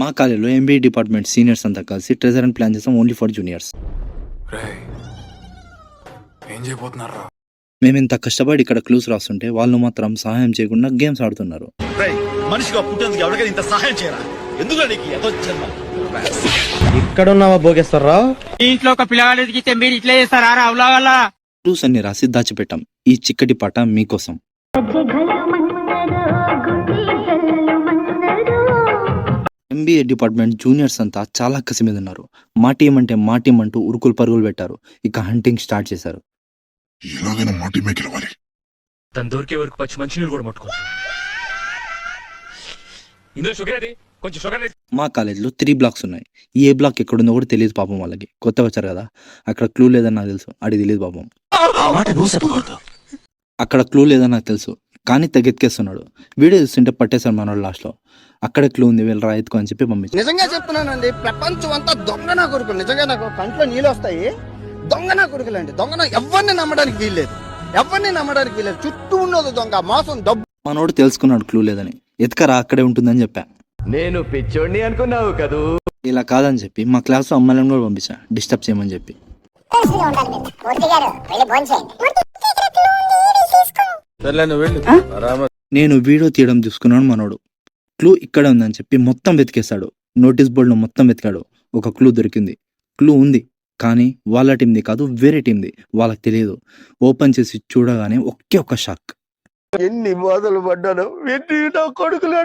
మా కాలేజీలో MBA department seniors అంతా కలిసి ట్రెజర్ అండ్ ప్లాన్ చేసాం ఓన్లీ ఫర్ జూనియర్స్. ఏం చేయబోతున్నారా? మేము ఇంత కష్టపడి ఇక్కడ క్లూస్ రాస్తుంటే వాళ్ళు మాత్రం సహాయం చేయకుండా గేమ్స్ ఆడుతున్నారు. మనిషిగా పుట్టేందుకు ఎవరికైనా ఇంత సహాయం చేయరా? ఎందుకు నీకు ఇక్కడ ఉన్నావా భోగేశ్వరరా? ఇంట్లో ఒక పిల్లగాడు ఎదిగితే మీరు ఇట్లా చేస్తారా రావులా వల్ల? క్లూస్ అన్ని రాసి దాచిపెట్టాం. ఈ చిక్కటి పాట మీకోసం. ఎంబీఏ డిపార్ట్మెంట్ జూనియర్స్ అంతా చాలా కసి మీద ఉన్నారు. మా టీం అంటే మా టీం అంటూ ఉరుకులు పరుగులు పెట్టారు. ఇక హంటింగ్ స్టార్ట్ చేశారు. ఎలాగైనా మా టీమే గెలవాలి. తను దొరికే వరకు పచ్చి మంచినీళ్ళు కూడా పట్టుకో. ఇందులో షుగర్ అది కొంచెం షుగర్. మా కాలేజీలో 3 బ్లాక్స్ ఉన్నాయి. ఏ బ్లాక్ ఎక్కడుందో కూడా తెలియదు పాపం వాళ్ళకి. కొత్తగా వచ్చారు కదా. అక్కడ క్లూ లేదని నాకు తెలుసు, అడిగి తెలియదు పాపం. అక్కడ క్లూ లేదని నాకు తెలుసు, కానీ తెగెత్కేస్తున్నాడు. వీడియో చూస్తుంటే పట్టేశారు మనోడు లాస్ట్ లో. అక్కడ క్లూ ఉంది, వీళ్ళు ఎత్తుకో అని చెప్పి పంపించారు. నిజంగా చెప్తున్నానండి, ప్రపంచం అంతా దొంగ నా కొడుకులు. నిజంగా నాకు కంట్లో నీళ్ళు వస్తాయి. దొంగ నా కొడుకులండి. దొంగ ఎవరిని నమ్మడానికి వీల్లేదు. చుట్టూ ఉన్నది దొంగ, మోసం, డబ్బు. మనోడు తెలుసుకున్నాడు క్లూ లేదని. ఎత్కరా అక్కడే ఉంటుందని చెప్పా. నేను పిచ్చోడిని అనుకున్నావు కదూ. ఇలా కాదని చెప్పి మా క్లాస్ లో అమ్మాయిలను కూడా పంపించా, డిస్టర్బ్ చేయమని చెప్పి. నేను వీడియో తీయడం చూసుకున్నాను. మనోడు క్లూ ఇక్కడ ఉందని చెప్పి మొత్తం వెతికేశాడు. నోటీస్ బోర్డులో మొత్తం వెతికాడు. ఒక క్లూ దొరికింది. క్లూ ఉంది, కానీ వాళ్ళ టీంది కాదు, వేరే టీంది. వాళ్ళకి తెలియదు. ఓపెన్ చేసి చూడగానే ఒకే ఒక షాక్. ఎన్ని బాధలు పడ్డాను. కొడుకులు